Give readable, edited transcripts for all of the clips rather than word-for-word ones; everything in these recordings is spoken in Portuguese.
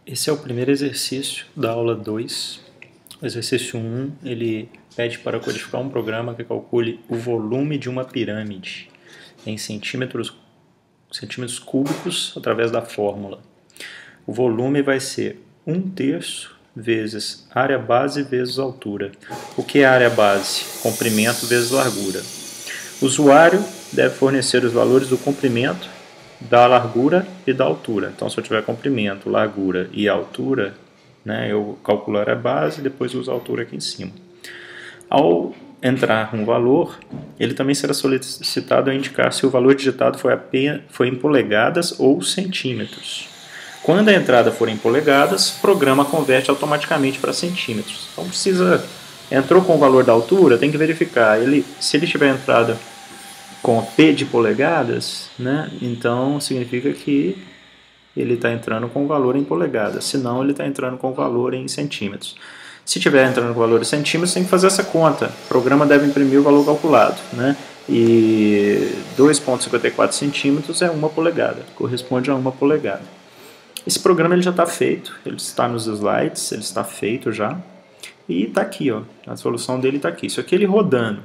Esse é o primeiro exercício da aula 2. O exercício 1, ele pede para codificar um programa que calcule o volume de uma pirâmide em centímetros cúbicos através da fórmula. O volume vai ser 1/3 vezes área base vezes altura. O que é área base? Comprimento vezes largura. O usuário deve fornecer os valores do comprimento, da largura e da altura. Então, se eu tiver comprimento, largura e altura, né, eu calculo a área base e depois uso a altura aqui em cima. Ao entrar um valor, ele também será solicitado a indicar se o valor digitado foi em polegadas ou centímetros. Quando a entrada for em polegadas, o programa converte automaticamente para centímetros. Então, entrou com o valor da altura, tem que verificar. Se ele tiver entrada com P de polegadas, né, então significa que ele está entrando com o valor em polegadas, senão ele está entrando com o valor em centímetros. Se estiver entrando com o valor em centímetros, tem que fazer essa conta. O programa deve imprimir o valor calculado, né, e 2,54 centímetros é 1 polegada, corresponde a 1 polegada. Esse programa ele já está feito, ele está nos slides, ele está feito já, e está aqui, ó, a solução dele está aqui. Isso aqui ele rodando.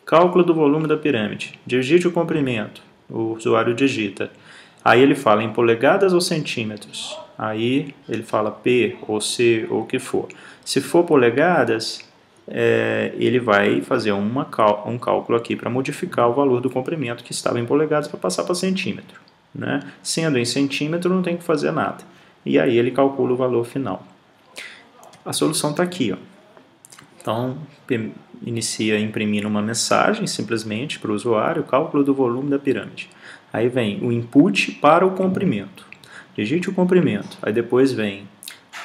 Cálculo do volume da pirâmide. Digite o comprimento. O usuário digita. Aí ele fala em polegadas ou centímetros. Aí ele fala P ou C ou o que for. Se for polegadas, ele vai fazer um cálculo aqui para modificar o valor do comprimento que estava em polegadas para passar para centímetro, né? Sendo em centímetro, não tem que fazer nada. E aí ele calcula o valor final. A solução está aqui, ó. Então, inicia imprimindo uma mensagem simplesmente para o usuário, cálculo do volume da pirâmide. Aí vem o input para o comprimento. Digite o comprimento. Aí depois vem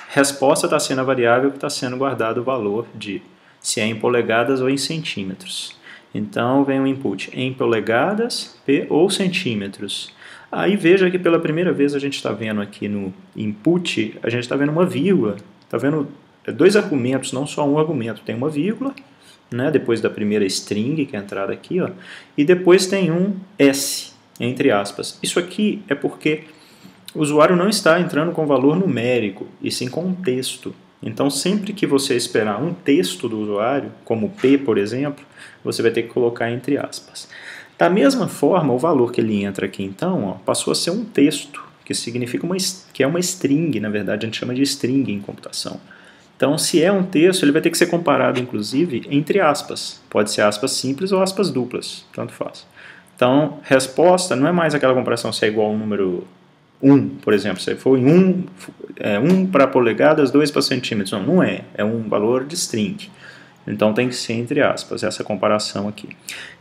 resposta está sendo a variável que está sendo guardado o valor de se é em polegadas ou em centímetros. Então, vem o input em polegadas, P ou centímetros. Aí veja que pela primeira vez a gente está vendo aqui no input, a gente está vendo uma vírgula. Está vendo dois argumentos, não só um argumento. Tem uma vírgula, né, depois da primeira string, que é a entrada aqui, ó, e depois tem um S, entre aspas. Isso aqui é porque o usuário não está entrando com valor numérico, e sim com um texto. Então, sempre que você esperar um texto do usuário, como P, por exemplo, você vai ter que colocar entre aspas. Da mesma forma, o valor que ele entra aqui, então, ó, passou a ser um texto, que significa que é uma string, na verdade, a gente chama de string em computação. Então, se é um texto, ele vai ter que ser comparado, inclusive, entre aspas. Pode ser aspas simples ou aspas duplas, tanto faz. Então, resposta não é mais aquela comparação se é igual ao número 1, por exemplo. Se for em 1 para polegadas, 2 para centímetros. Não, não é. É um valor de string. Então, tem que ser entre aspas, essa comparação aqui.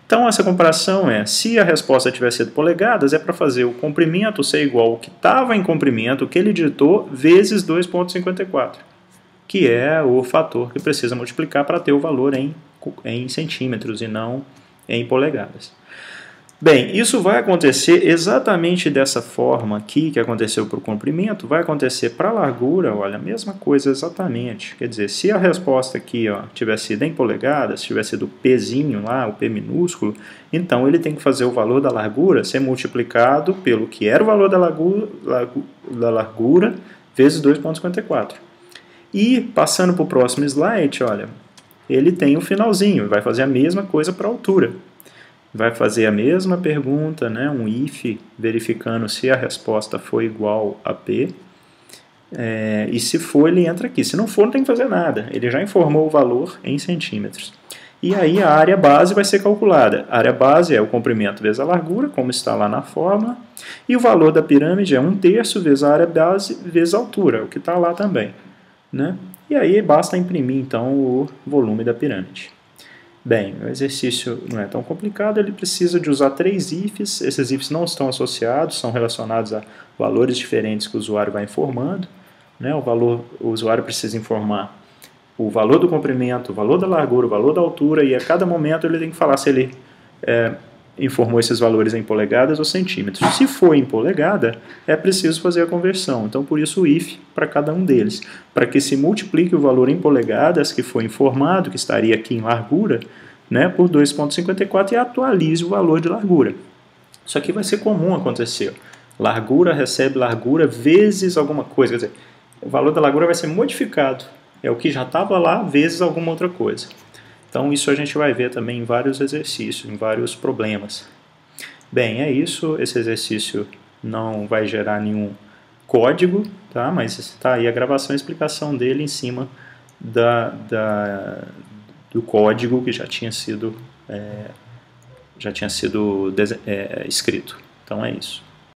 Então, essa comparação se a resposta tiver sido polegadas, é para fazer o comprimento ser igual ao que estava em comprimento, o que ele digitou, vezes 2,54. Que é o fator que precisa multiplicar para ter o valor em centímetros e não em polegadas. Bem, isso vai acontecer exatamente dessa forma aqui que aconteceu para o comprimento, vai acontecer para a largura, olha, a mesma coisa exatamente. Quer dizer, se a resposta aqui ó, tivesse sido em polegadas, tivesse sido o Pzinho lá, o P minúsculo, então ele tem que fazer o valor da largura ser multiplicado pelo que era o valor da largura vezes 2,54. E, passando para o próximo slide, olha, ele tem o finalzinho, vai fazer a mesma coisa para a altura. Vai fazer a mesma pergunta, né, um if, verificando se a resposta foi igual a P. E se for, ele entra aqui. Se não for, não tem que fazer nada. Ele já informou o valor em centímetros. E aí a área base vai ser calculada. A área base é o comprimento vezes a largura, como está lá na fórmula. E o valor da pirâmide é 1/3 vezes a área base vezes a altura, o que está lá também, né? E aí basta imprimir então o volume da pirâmide. Bem, o exercício não é tão complicado, ele precisa de usar 3 ifs, esses ifs não estão associados, são relacionados a valores diferentes que o usuário vai informando, né? O usuário precisa informar o valor do comprimento, o valor da largura, o valor da altura, e a cada momento ele tem que falar se ele informou esses valores em polegadas ou centímetros. Se for em polegada, é preciso fazer a conversão. Então, por isso o if para cada um deles, para que se multiplique o valor em polegadas que foi informado, que estaria aqui em largura, né, por 2,54 e atualize o valor de largura. Isso aqui vai ser comum acontecer. Largura recebe largura vezes alguma coisa. Quer dizer, o valor da largura vai ser modificado. É o que já estava lá, vezes alguma outra coisa. Então isso a gente vai ver também em vários exercícios, em vários problemas. Bem, é isso. Esse exercício não vai gerar nenhum código, tá? Mas está aí a gravação e a explicação dele em cima do código que já tinha sido escrito. Então é isso.